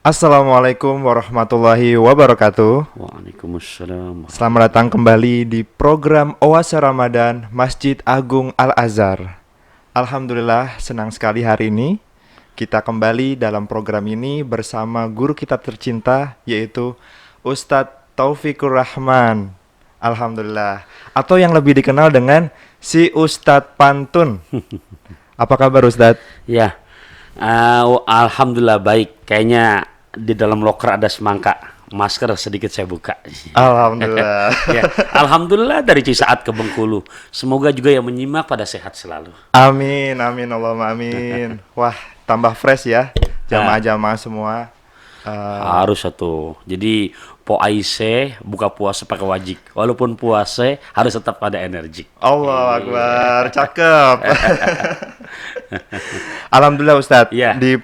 Assalamualaikum warahmatullahi wabarakatuh. Waalaikumsalam. Selamat datang kembali di program Oase Ramadan Masjid Agung Al-Azhar. Alhamdulillah, senang sekali hari ini kita kembali dalam program ini bersama guru kita tercinta, yaitu Ustadz Taufikur Rahman. Alhamdulillah. Atau yang lebih dikenal dengan si Ustadz Pantun. Apa kabar Ustadz? Ya, alhamdulillah baik. Kayaknya di dalam loker ada semangka. Masker sedikit saya buka. Alhamdulillah. Ya, alhamdulillah dari Cisaat ke Bengkulu. Semoga juga yang menyimak pada sehat selalu. Amin, amin, Allahumma amin. Wah, tambah fresh ya, jamaah-jamaah semua. Harus satu. Jadi po Aisyah buka puasa pakai wajik. Walaupun puasa harus tetap ada energi. Allah Akbar, cakep. Alhamdulillah Ustadz, Ya. di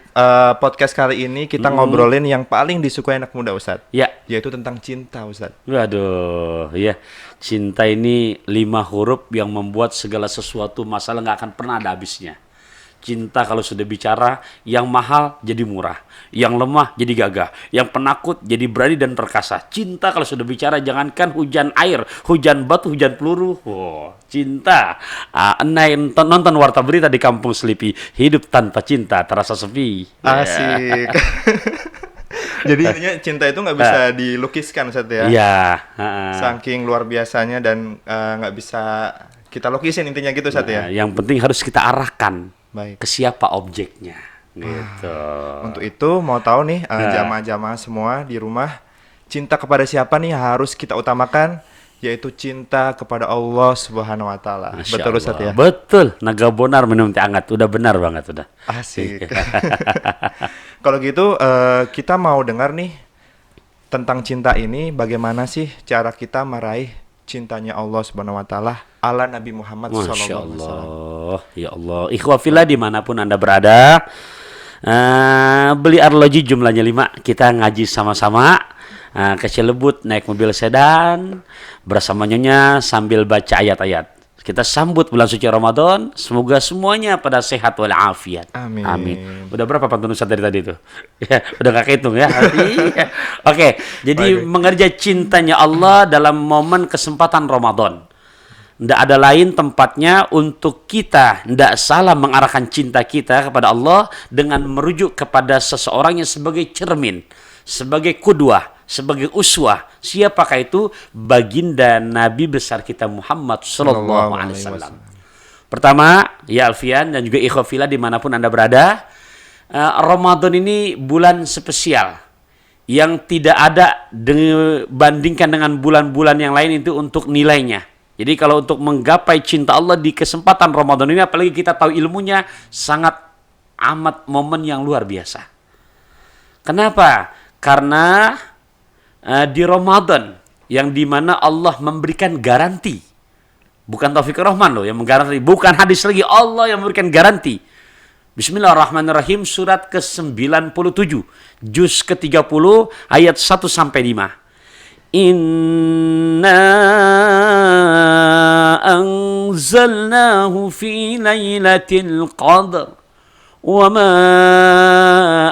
podcast kali ini kita ngobrolin yang paling disukai anak muda Ustadz, Ya, yaitu tentang cinta Ustadz. waduh, ya. Cinta ini 5 huruf yang membuat segala sesuatu masalah nggak akan pernah ada habisnya. Cinta kalau sudah bicara, yang mahal jadi murah, yang lemah jadi gagah, yang penakut jadi berani dan perkasa. Cinta kalau sudah bicara, jangankan hujan air, hujan batu, hujan peluru. Wow, cinta. Nonton warta berita di Kampung Selipi, hidup tanpa cinta terasa sepi. Asik. Jadi intinya cinta itu nggak bisa dilukiskan Ustadz ya. Iya. Saking luar biasanya dan nggak bisa kita lukisin intinya gitu Ustadz ya. Yang penting harus kita arahkan Baik. ke siapa objeknya. Gitu. Untuk itu mau tahu nih jamaah-jamaah semua di rumah, cinta kepada siapa nih harus kita utamakan, yaitu cinta kepada Allah Subhanahu wa taala. Masya Betul Allah. Ustaz ya? Betul. Naga bonar minum teh hangat. Udah benar banget udah. Asik. Kalau gitu kita mau dengar nih tentang cinta ini, bagaimana sih cara kita meraih cintanya Allah Subhanahu wa taala ala Nabi Muhammad Masya sallallahu alaihi wasallam. Allah. Ya Allah. Ikhwafillah dimanapun Anda berada. Beli arloji jumlahnya 5. Kita ngaji sama-sama. Ke Cilebut naik mobil sedan. Bersama nyonya sambil baca ayat-ayat. Kita sambut bulan suci Ramadan. Semoga semuanya pada sehat walafiat. Amin. Amin. Udah berapa pantun Ustaz dari tadi itu? Ya, udah gak kehitung ya. Oke, jadi mengerja cintanya Allah dalam momen kesempatan Ramadan. Tidak ada lain tempatnya untuk kita tidak salah mengarahkan cinta kita kepada Allah dengan merujuk kepada seseorang yang sebagai cermin, sebagai kudwah, sebagai uswah. Siapakah itu? Baginda Nabi besar kita Muhammad sallallahu alaihi wasallam. Pertama, ya Alfian dan juga ikhwafillah dimanapun Anda berada, Ramadan ini bulan spesial yang tidak ada dibandingkan dengan bulan-bulan yang lain itu untuk nilainya. Jadi kalau untuk menggapai cinta Allah di kesempatan Ramadan ini, apalagi kita tahu ilmunya, sangat amat momen yang luar biasa. Kenapa? Karena di Ramadan yang dimana Allah memberikan garansi. Bukan Taufikur Rahman loh yang menggaransi, bukan hadis lagi, Allah yang memberikan garansi. Bismillahirrahmanirrahim, surat ke-97, juz ke-30, ayat 1-5. Inna anzalnahu fi lailatul qadr wa ma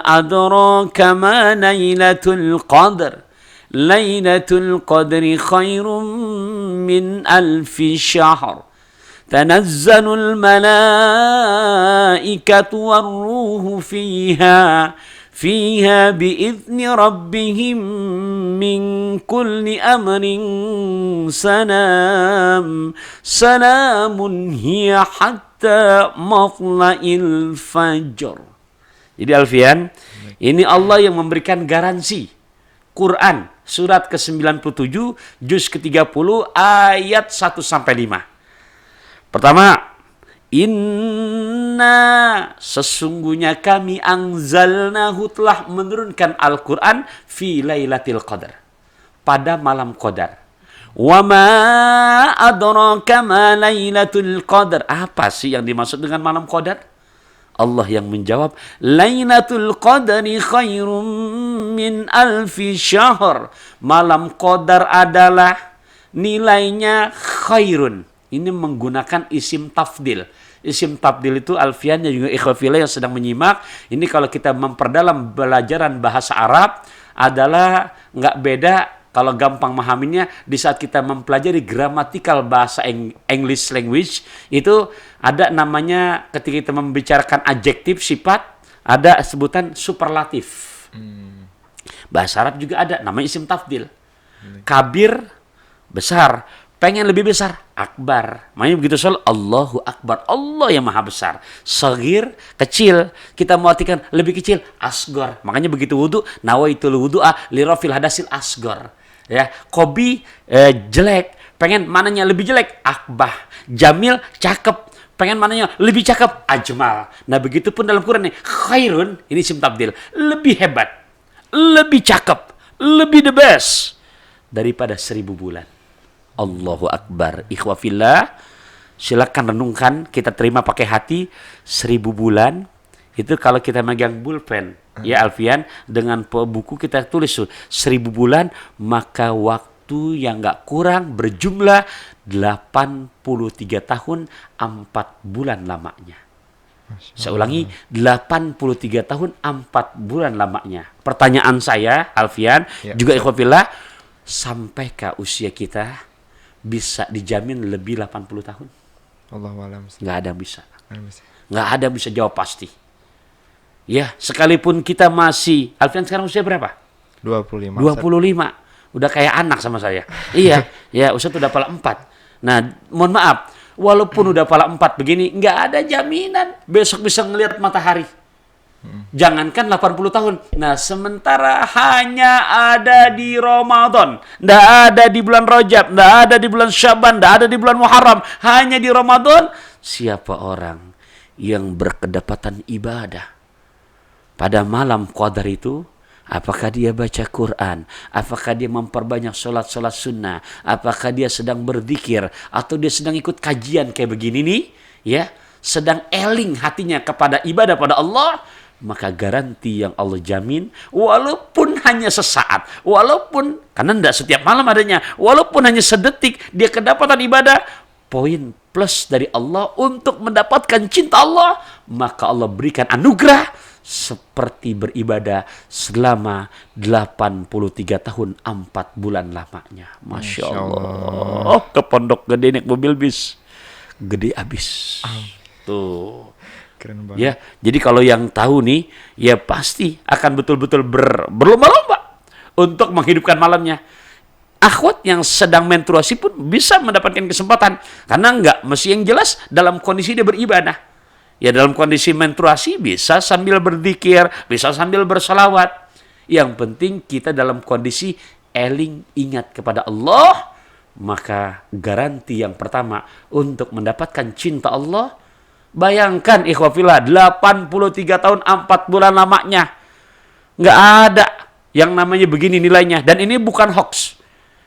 adraka ma lailatul qadr lailatul qadri khairum min alfi syahr تنزل الملائكة والروح فيها بإذن ربهم من كل أمر سلام هي حتى مطلع الفجر. Jadi Alfian, ini Allah yang memberikan garansi. Quran surat ke-97 juz ke-30 ayat 1-5. Pertama, inna sesungguhnya kami anzalnahu telah menurunkan Al-Quran fi lailatul qadar pada malam qadar. Wa ma adraka ma lailatul qadar. Apa sih yang dimaksud dengan malam qadar? Allah yang menjawab, lailatul qadri khairum min alfi syahr. Malam qadar adalah nilainya khairun. Ini menggunakan isim tafdil. Isim tabdil itu Alfian dan juga ikhwafillah yang sedang menyimak, ini kalau kita memperdalam pelajaran bahasa Arab adalah nggak beda kalau gampang memahaminya di saat kita mempelajari gramatikal bahasa English language itu ada namanya ketika kita membicarakan adjektif sifat ada sebutan superlatif. Bahasa Arab juga ada namanya isim tafdil. Kabir besar, pengen lebih besar akbar. Makanya begitu soal Allahu Akbar, Allah yang maha besar. Sagir kecil, kita mau artikan lebih kecil asgor. Makanya begitu wudu nawaitul wudu'a li rafil hadasil asgor. Ya, kobi jelek, pengen mananya lebih jelek akbah. Jamil cakep, pengen mananya lebih cakep ajmal. Nah begitupun dalam Quran nih khairun, ini isim tabdil, lebih hebat, lebih cakep, lebih the best daripada 1000 bulan. Allahu Akbar. Ikhwafillah, silakan renungkan, kita terima pakai hati. 1000 bulan itu kalau kita megang bulpen ya Alfian, dengan buku kita tulis 1000 bulan, maka waktu yang gak kurang berjumlah 83 tahun 4 bulan lamanya. Saya ulangi, 83 tahun 4 bulan lamanya. Pertanyaan saya Alfian juga ikhwafillah, sampaikah usia kita bisa dijamin lebih 80 tahun? Allahu a'lam. Nggak ada yang bisa. Nggak ada yang bisa jawab pasti. Ya, sekalipun kita masih, Alfian sekarang usia berapa? 25. 25. Udah kayak anak sama saya. Iya, ya usia udah pala 4. Nah, mohon maaf, walaupun udah pala 4 begini, nggak ada jaminan besok bisa ngelihat matahari. Jangankan 80 tahun. Nah, sementara hanya ada di Ramadan. Nggak ada di bulan Rajab, nggak ada di bulan Syaban, nggak ada di bulan Muharram. Hanya di Ramadan. Siapa orang yang berkedapatan ibadah pada malam Qadar itu? Apakah dia baca Quran? Apakah dia memperbanyak sholat-sholat sunnah? Apakah dia sedang berzikir? Atau dia sedang ikut kajian kayak begini nih? Ya, sedang eling hatinya kepada ibadah pada Allah, maka garansi yang Allah jamin, walaupun hanya sesaat, walaupun, karena tidak setiap malam adanya, walaupun hanya sedetik dia kedapatan ibadah, poin plus dari Allah untuk mendapatkan cinta Allah, maka Allah berikan anugerah seperti beribadah selama 83 tahun 4 bulan lamanya. Masya Allah. Ke Pondok Gede naik mobil bis, gede abis. Tuh. Keren banget. Ya, jadi kalau yang tahu nih, ya pasti akan betul-betul berlomba-lomba untuk menghidupkan malamnya. Akhwat yang sedang menstruasi pun bisa mendapatkan kesempatan, karena enggak mesti yang jelas dalam kondisi dia beribadah. Ya, dalam kondisi menstruasi bisa sambil berzikir, bisa sambil bersalawat. Yang penting kita dalam kondisi eling ingat kepada Allah, maka garansi yang pertama untuk mendapatkan cinta Allah. Bayangkan ikhwafillah, 83 tahun 4 bulan lamanya. Nggak ada yang namanya begini nilainya. Dan ini bukan hoax.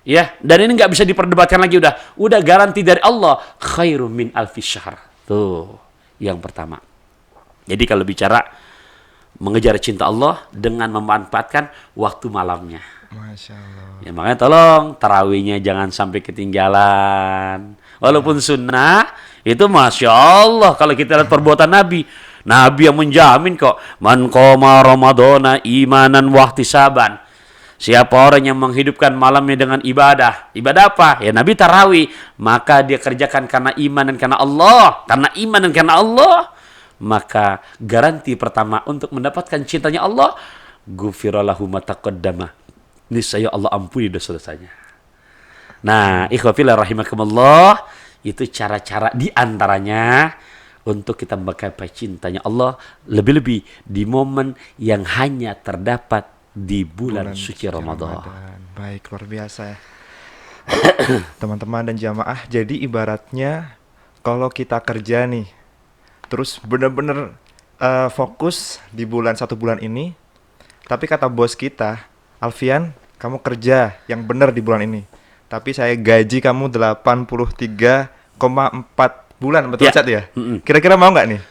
Ya, dan ini nggak bisa diperdebatkan lagi. Udah garansi dari Allah. Khairum min alfi syahr. Tuh, yang pertama. Jadi kalau bicara mengejar cinta Allah dengan memanfaatkan waktu malamnya. Masya Allah. Ya, makanya tolong tarawihnya jangan sampai ketinggalan. Walaupun sunnah, itu Masya Allah kalau kita lihat perbuatan Nabi. Nabi yang menjamin kok. Man qoma ramadhana imanan wahtisaban. Siapa orang yang menghidupkan malamnya dengan ibadah. Ibadah apa? Ya Nabi tarawih. Maka dia kerjakan karena iman dan karena Allah. Karena iman dan karena Allah. Maka garansi pertama untuk mendapatkan cintanya Allah. Ghufiralahu ma taqaddama. Niscaya Allah ampuni dosa-dosanya. Nah, ikhwafillah rahimakumullah, itu cara-cara diantaranya untuk kita menggapai cintanya Allah, lebih-lebih di momen yang hanya terdapat di bulan suci Ramadan. Baik, luar biasa ya. Teman-teman dan jamaah, jadi ibaratnya kalau kita kerja nih, terus bener-bener fokus di bulan 1 bulan ini, tapi kata bos kita, Alfian, kamu kerja yang benar di bulan ini. Tapi saya gaji kamu 83,4 bulan, betul Chat ya? Kira-kira mau nggak nih?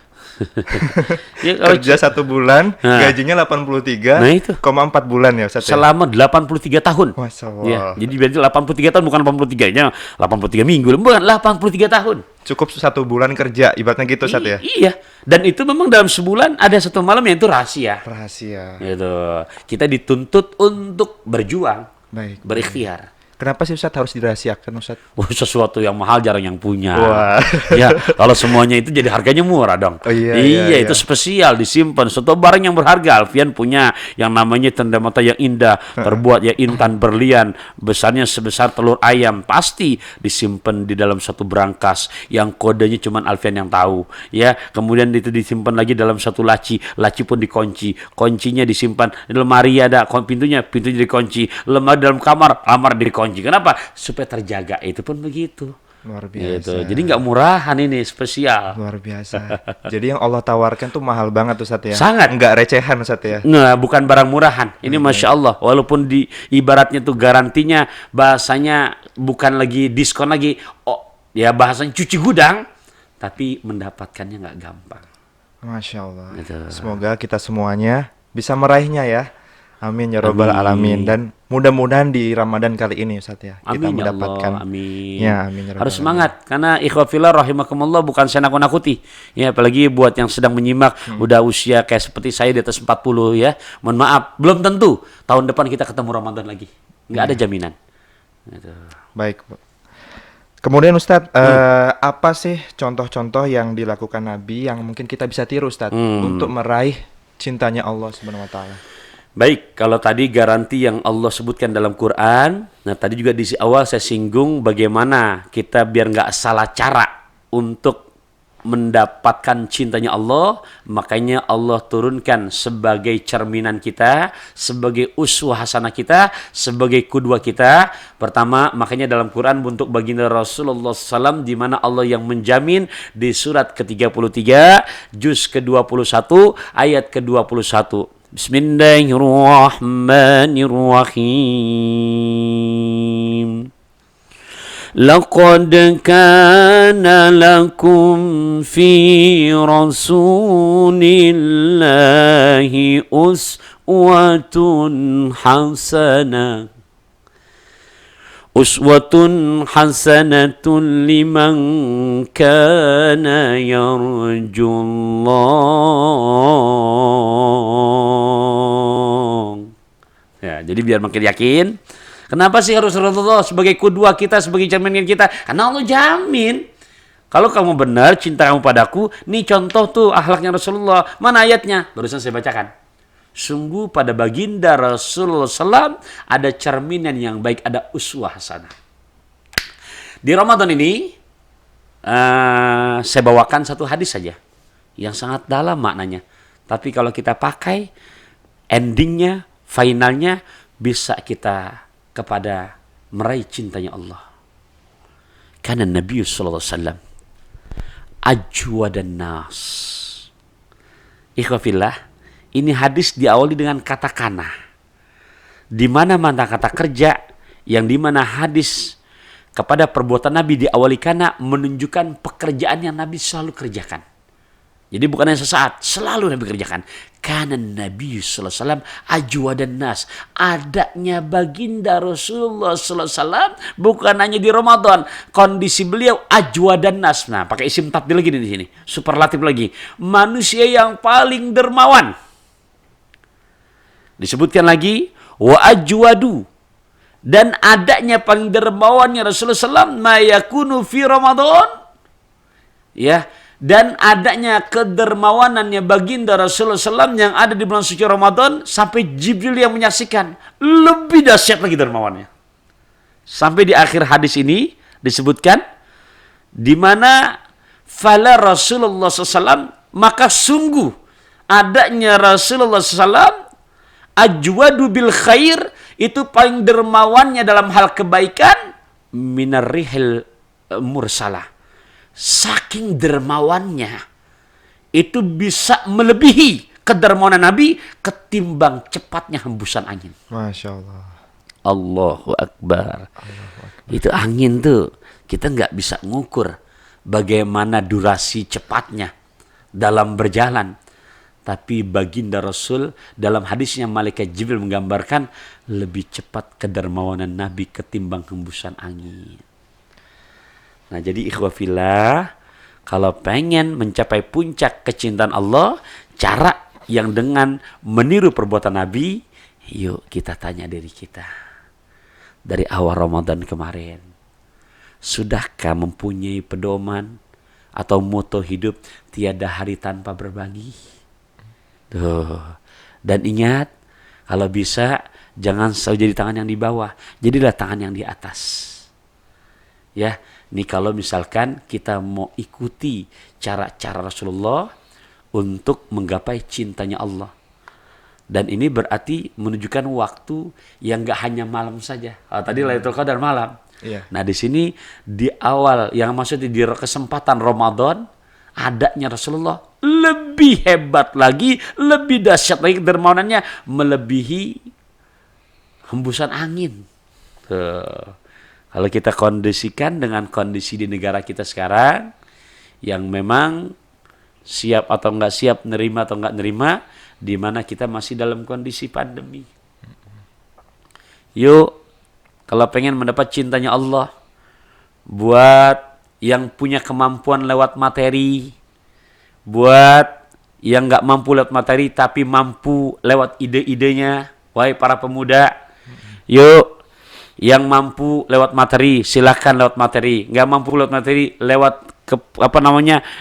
Ya, kalau Kerja 1 bulan, Nah. gajinya 83,4 Nah, itu. bulan ya Ustaz ya? selama 83 tahun. Masya Allah. Ya, jadi berarti 83 tahun bukan 83-nya 83 minggu, bukan 83 tahun. Cukup 1 bulan kerja, ibaratnya gitu Ustaz ya? Iya, dan itu memang dalam sebulan ada satu malam yang itu rahasia. Rahasia. Gitu. Kita dituntut untuk berjuang, Baik. berikhtiar. Kenapa sih Ustaz harus dirahasiakan Ustaz? Wah, sesuatu yang mahal jarang yang punya. Wah. Ya, kalau semuanya itu jadi harganya murah dong. Oh, iya, itu iya. spesial disimpan. Suatu barang yang berharga. Alfian punya yang namanya tanda mata yang indah, terbuat ya intan berlian, besarnya sebesar telur ayam, pasti disimpan di dalam satu brankas yang kodenya cuma Alfian yang tahu. Ya, kemudian itu disimpan lagi dalam satu laci, laci pun dikunci, kuncinya disimpan di lemari ada pintunya dikunci, lemari dalam kamar dikunci. Kenapa? Supaya terjaga. Itu pun begitu. Luar Gitu. biasa. Jadi nggak murahan ini, spesial. Luar biasa. Jadi yang Allah tawarkan tuh mahal banget Ustaz ya? Sangat. Nggak recehan Ustaz ya? Nah, bukan barang murahan. Ini Masya Allah. Walaupun di ibaratnya tuh garantinya bahasanya bukan lagi diskon lagi. Oh, ya bahasanya cuci gudang. Tapi mendapatkannya nggak gampang. Masya Allah. Gitu. Semoga kita semuanya bisa meraihnya ya. Amin ya robbal Amin. alamin. Dan mudah-mudahan di Ramadan kali ini Ustaz ya, kita Amin ya mendapatkan. Allah, amin. Ya, amin ya rabbal Harus semangat karena ikhwafillah rahimakumullah bukan saya nakut-nakuti. Ya, apalagi buat yang sedang menyimak udah usia kayak seperti saya di atas 40 ya. Mohon maaf, belum tentu tahun depan kita ketemu Ramadan lagi. Nggak ada jaminan. Gitu. Baik, Bu. Kemudian Ustadz, apa sih contoh-contoh yang dilakukan Nabi yang mungkin kita bisa tiru Ustadz untuk meraih cintanya Allah Subhanahu wa taala? Baik, kalau tadi garansi yang Allah sebutkan dalam Quran, nah tadi juga di awal saya singgung bagaimana kita biar nggak salah cara untuk mendapatkan cintanya Allah, makanya Allah turunkan sebagai cerminan kita, sebagai uswah hasanah kita, sebagai kudwa kita. Pertama, makanya dalam Quran untuk baginda Rasulullah SAW di mana Allah yang menjamin di surat ke-33, juz ke-21, ayat ke-21. Bismillahirrahmanirrahim. لقد كان لكم في رسول الله أسوة حسنة لمن كان يرجو الله. Ya, jadi biar makin yakin. Kenapa sih harus Rasulullah sebagai kudua kita, sebagai cerminan kita? Karena Allah jamin. Kalau kamu benar cinta kamu padaku, nih contoh tuh akhlaknya Rasulullah. Mana ayatnya? Barusan saya bacakan. Sungguh pada baginda Rasulullah SAW ada cerminan yang baik, ada uswah hasanah. Di Ramadan ini, saya bawakan satu hadis saja yang sangat dalam maknanya. Tapi kalau kita pakai, endingnya, finalnya bisa kita kepada meraih cintanya Allah. Karena Nabi sallallahu alaihi wasallam ajwadan nas. Ikhwafillah, ini hadis diawali dengan kata kana. Di mana kata kerja yang di mana hadis kepada perbuatan Nabi diawali kana menunjukkan pekerjaan yang Nabi selalu kerjakan. Jadi bukan hanya sesaat, selalu Nabi kerjakan. Karena Nabi sallallahu alaihi wasallam ajwadan nas, adanya baginda Rasulullah sallallahu alaihi wasallam bukan hanya di Ramadan, kondisi beliau ajwadan nas. Nah, pakai isim tafdil lagi di sini, superlatif lagi. Manusia yang paling dermawan. Disebutkan lagi wa ajwadu, dan adanya paling dermawannya Rasulullah sallallahu alaihi wasallam ma yakunu fi Ramadan. Ya, dan adanya kedermawanannya baginda Rasulullah SAW yang ada di bulan suci Ramadan sampai Jibril yang menyaksikan, lebih dahsyat lagi dermawannya. Sampai di akhir hadis ini disebutkan di mana fala Rasulullah SAW, maka sungguh adanya Rasulullah SAW ajwadu bil khair, itu paling dermawannya dalam hal kebaikan minar rihil mursalah. Saking dermawannya itu bisa melebihi kedermawanan Nabi ketimbang cepatnya hembusan angin. Masya Allah. Allahu Akbar. Itu angin tuh kita nggak bisa ngukur bagaimana durasi cepatnya. dalam berjalan. Tapi baginda Rasul dalam hadisnya malaikat Jibril menggambarkan lebih cepat kedermawanan Nabi ketimbang hembusan angin. Nah, jadi ikhwafillah, kalau pengen mencapai puncak kecintaan Allah, cara yang dengan meniru perbuatan Nabi, yuk kita tanya diri kita. Dari awal Ramadan kemarin, sudahkah mempunyai pedoman atau moto hidup tiada hari tanpa berbagi? Tuh. Dan ingat, kalau bisa jangan selalu jadi tangan yang di bawah, jadilah tangan yang di atas. Ya, ini kalau misalkan kita mau ikuti cara-cara Rasulullah untuk menggapai cintanya Allah. Dan ini berarti menunjukkan waktu yang gak hanya malam saja. Tadi Lailatul Qadar malam. Iya. Nah, di sini di awal, yang maksudnya di kesempatan Ramadan, adanya Rasulullah lebih hebat lagi, lebih dahsyat lagi kedermawanannya, melebihi hembusan angin. Kalau kita kondisikan dengan kondisi di negara kita sekarang, yang memang siap atau nggak siap, nerima atau nggak nerima, di mana kita masih dalam kondisi pandemi. Yuk, kalau pengen mendapat cintanya Allah, buat yang punya kemampuan lewat materi, buat yang nggak mampu lewat materi tapi mampu lewat ide-idenya, wahai para pemuda, yuk, yang mampu lewat materi silahkan lewat materi, nggak mampu lewat materi lewat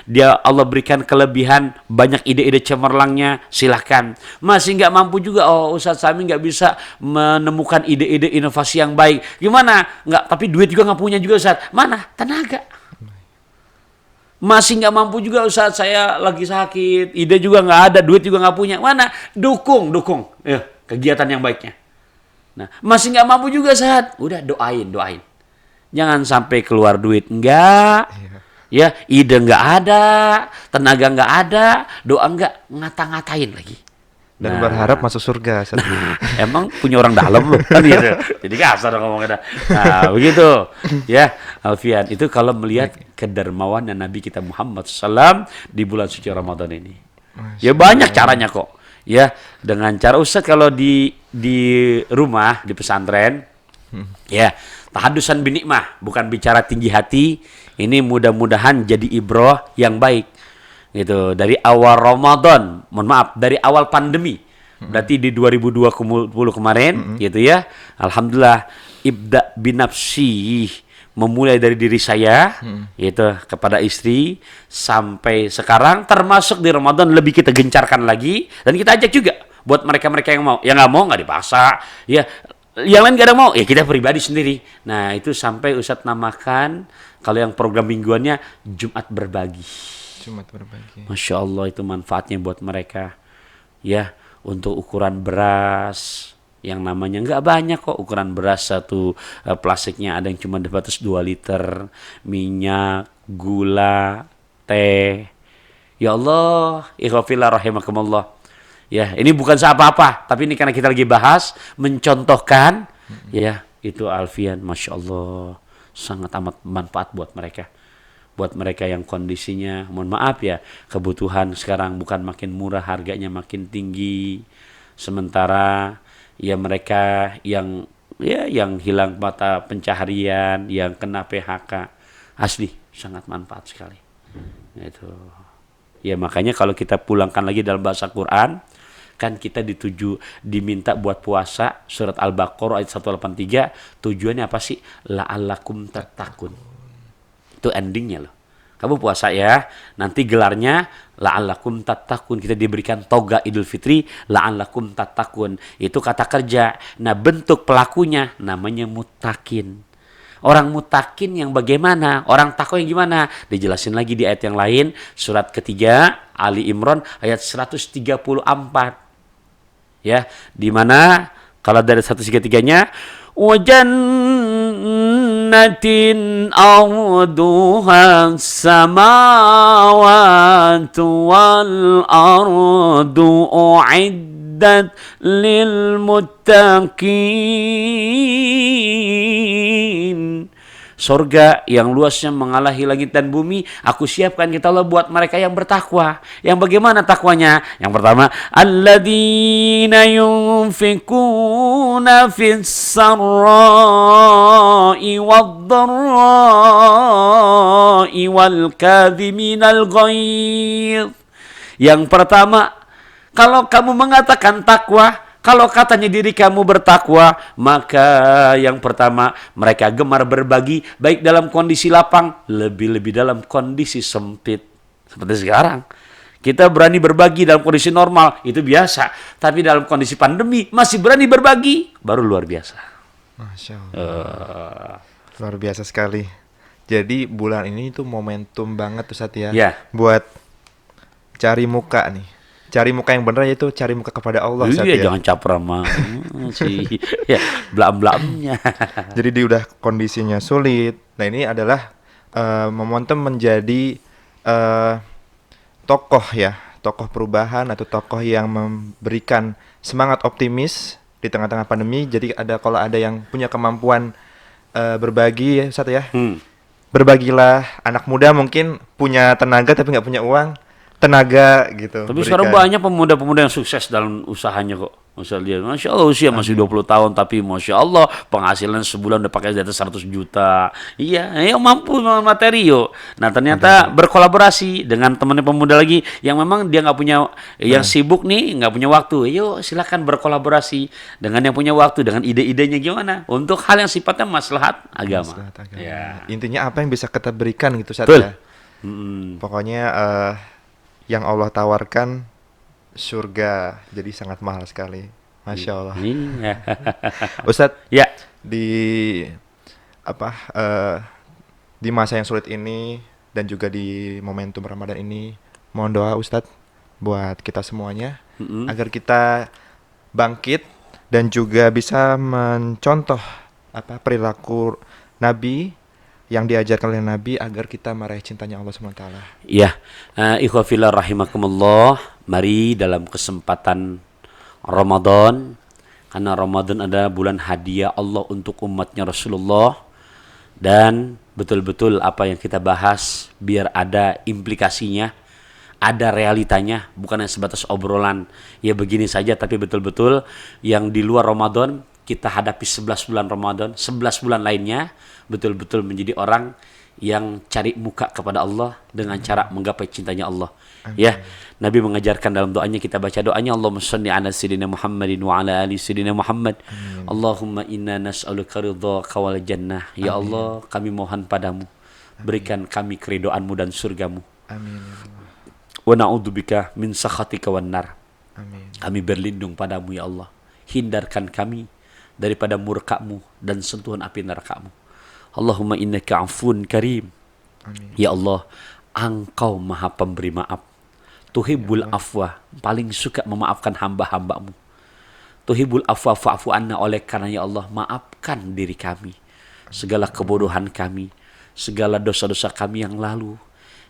dia Allah berikan kelebihan banyak ide-ide cemerlangnya, silahkan. Masih nggak mampu juga, oh Ustadz Sami nggak bisa menemukan ide-ide inovasi yang baik, gimana? Nggak, tapi duit juga nggak punya juga Ustadz, mana tenaga? Masih nggak mampu juga Ustadz, saya lagi sakit, ide juga nggak ada, duit juga nggak punya, mana? Dukung ya, kegiatan yang baiknya. Nah, masih nggak mampu juga Ustadz, udah doain, jangan sampai keluar duit, enggak. Ya, ide nggak ada, tenaga nggak ada, doa nggak, ngata-ngatain lagi. Dan berharap masuk surga. Emang punya orang dalam loh, kan gitu. Jadi kasar ngomongnya. Nah, begitu. Ya, Alfian, itu kalau melihat kedermawanan Nabi kita Muhammad SAW di bulan suci Ramadan ini. Ya banyak caranya kok. Ya, dengan cara Ustadz kalau di rumah, di pesantren, ya, tahadusan binikmah, bukan bicara tinggi hati. Ini mudah-mudahan jadi ibroh yang baik. Gitu. Dari awal Ramadan, mohon maaf, dari awal pandemi. Berarti di 2020 kemarin, gitu ya. Alhamdulillah, ibda binafsi, memulai dari diri saya, gitu, kepada istri, sampai sekarang, termasuk di Ramadan lebih kita gencarkan lagi, dan kita ajak juga buat mereka-mereka yang mau. Yang nggak mau nggak dipaksa, ya. Yang lain gak ada mau, ya kita pribadi sendiri. Nah, itu sampai Ustadz namakan, kalau yang program mingguannya, Jumat Berbagi. Jumat Berbagi. Masya Allah, itu manfaatnya buat mereka. Ya, untuk ukuran beras, yang namanya nggak banyak kok. Ukuran beras satu plastiknya ada yang cuma dibatas 2 liter. Minyak, gula, teh. Ya Allah, ikhwafillah rahimakumullah. Ya, ini bukan apa-apa, tapi ini karena kita lagi bahas, mencontohkan, ya, itu Alfian, Masya Allah, sangat amat manfaat buat mereka. Buat mereka yang kondisinya, mohon maaf ya, kebutuhan sekarang bukan makin murah, harganya makin tinggi. Sementara, ya mereka yang hilang mata pencaharian, yang kena PHK, asli, sangat manfaat sekali. Itu. Ya, makanya kalau kita pulangkan lagi dalam bahasa Quran, kan kita diminta buat puasa, surat Al-Baqarah ayat 183, tujuannya apa sih? La'allakum tattaqun. Itu endingnya loh. Kamu puasa ya, nanti gelarnya la'allakum tattaqun. Kita diberikan toga Idul Fitri, la'allakum tattaqun. Itu kata kerja. Nah, bentuk pelakunya namanya muttaqin. Orang mutakin yang bagaimana? Orang takwa yang gimana? Dijelasin lagi di ayat yang lain, surat ketiga Ali Imran ayat 134. Ya, di mana kalau dari 133-nya, wajannatin arduha samawati wal ardu uiddat lil muttaqin. Surga yang luasnya mengalahi langit dan bumi, aku siapkan kita Allah buat mereka yang bertakwa. Yang bagaimana takwanya? Yang pertama, alladzina yunfikuna fis sarra'i wad-dharra'i wal kadhiminal ghaidh. Yang pertama, kalau kamu mengatakan takwa, kalau katanya diri kamu bertakwa, maka yang pertama mereka gemar berbagi baik dalam kondisi lapang, lebih-lebih dalam kondisi sempit. Seperti sekarang. Kita berani berbagi dalam kondisi normal, itu biasa. Tapi dalam kondisi pandemi masih berani berbagi, baru luar biasa. Masya Allah. Luar biasa sekali. Jadi bulan ini tuh momentum banget tuh Satya Ya. buat cari muka nih. Cari muka yang benar yaitu cari muka kepada Allah Iya, Satya. jangan caper sama si ya, belam-belamnya. Jadi dia udah kondisinya sulit. Nah ini adalah momentum menjadi tokoh ya, tokoh perubahan atau tokoh yang memberikan semangat optimis di tengah-tengah pandemi. Jadi kalau ada yang punya kemampuan berbagi ya Ustaz ya, berbagilah. Anak muda mungkin punya tenaga tapi nggak punya uang, tenaga gitu. Tapi sekarang banyak pemuda-pemuda yang sukses dalam usahanya kok. Masya Allah, Masya Allah usia masih 20 tahun tapi Masya Allah penghasilan sebulan udah pakai di atas 100 juta. Iya, yang mampu dengan materi yuk. Nah ternyata berkolaborasi dengan temannya pemuda lagi yang memang dia nggak punya, yang sibuk nih nggak punya waktu. Yuk silakan berkolaborasi dengan yang punya waktu, dengan ide-idenya gimana untuk hal yang sifatnya maslahat agama. Maslahat agama. Ya. Intinya apa yang bisa kita berikan gitu Ustaz Betul. ya. Pokoknya yang Allah tawarkan surga, jadi sangat mahal sekali. Masya Allah. Iya. Ustadz, Ya. di apa di masa yang sulit ini dan juga di momentum Ramadan ini, mohon doa Ustadz buat kita semuanya agar kita bangkit dan juga bisa mencontoh perilaku Nabi yang diajarkan oleh Nabi agar kita meraih cintanya Allah SWT. Ya, ikhwafillah rahimakumullah. Mari dalam kesempatan Ramadan, karena Ramadan adalah bulan hadiah Allah untuk umatnya Rasulullah, dan betul-betul apa yang kita bahas biar ada implikasinya, ada realitanya, bukan hanya sebatas obrolan ya begini saja, tapi betul-betul yang di luar Ramadan kita hadapi 11 bulan Ramadan, 11 bulan lainnya betul-betul menjadi orang yang cari muka kepada Allah dengan cara menggapai cintanya Allah. Ya, Nabi mengajarkan dalam doanya, kita baca doanya, Allahumma shalli ala sayyidina Muhammadin wa ala ali sayyidina Muhammad. Allahumma inna nas'aluka ridhaka wal jannah. Ya Allah, kami mohon padamu, berikan kami keridhaanmu dan surgamu. Amin ya Allah. Wa na'udzubika min sakhatika wan nar. Amin. Kami berlindung padamu ya Allah. Hindarkan kami daripada murka-Mu dan sentuhan api neraka-Mu. Allahumma innaka afun karim. Amin. Ya Allah, Engkau maha pemberi maaf. Tuhibbul afwa, paling suka memaafkan hamba-hamba-Mu. Tuhibbul afwa fa'fu anna, oleh karena ya Allah, maafkan diri kami. Segala kebodohan kami, segala dosa-dosa kami yang lalu,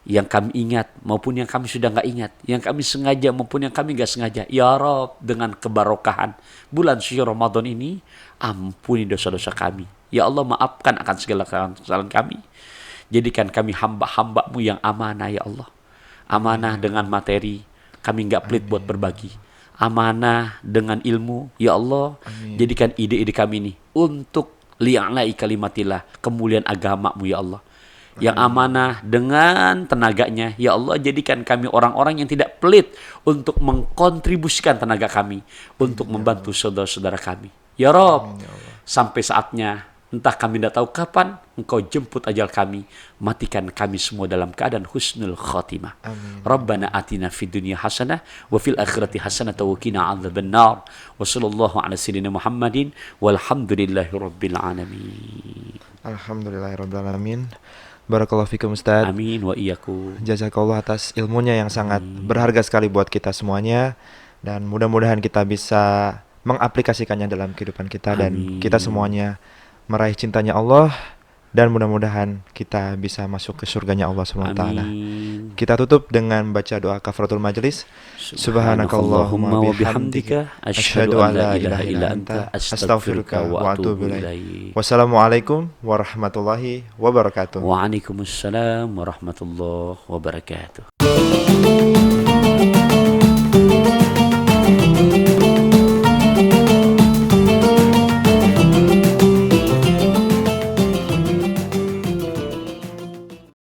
yang kami ingat maupun yang kami sudah nggak ingat, yang kami sengaja maupun yang kami nggak sengaja. Ya Rabb, dengan kebarokahan bulan suci Ramadan ini, ampuni dosa-dosa kami. Ya Allah, maafkan akan segala kesalahan kami. Jadikan kami hamba-hamba-Mu yang amanah ya Allah. Amanah dengan materi, kami nggak pelit buat berbagi. Amanah dengan ilmu, ya Allah. Jadikan ide-ide kami ini untuk li'ala'i kalimatillah, kemuliaan agama-Mu ya Allah. Yang amanah dengan tenaganya, ya Allah, jadikan kami orang-orang yang tidak pelit untuk mengkontribusikan tenaga kami untuk membantu saudara-saudara kami. Ya Rabb, sampai saatnya, entah kami tidak tahu kapan, Engkau jemput ajal kami, matikan kami semua dalam keadaan husnul khatimah. Rabbana atina fid dunya hasanah wa fil akhirati hasanah wa qina adzabannar. Wa sallallahu ala sayyidina Muhammadin walhamdulillahi rabbil alamin. Alhamdulillahirabbil alamin. Barakallahu fikum Ustaz. Amin wa iyyakum. Jazakallah atas ilmunya yang sangat berharga sekali buat kita semuanya, dan mudah-mudahan kita bisa mengaplikasikannya dalam kehidupan kita dan kita semuanya meraih cintanya Allah dan mudah-mudahan kita bisa masuk ke surganya Allah Subhanahu wa taala. Amin. Kita tutup dengan baca doa kafaratul majelis. Subhanakallahumma wa bihamdika asyhadu an la ilaha illa anta astaghfiruka wa atubu ilaik. Wassalamualaikum warahmatullahi wabarakatuh. Waalaikumsalam warahmatullahi wabarakatuh.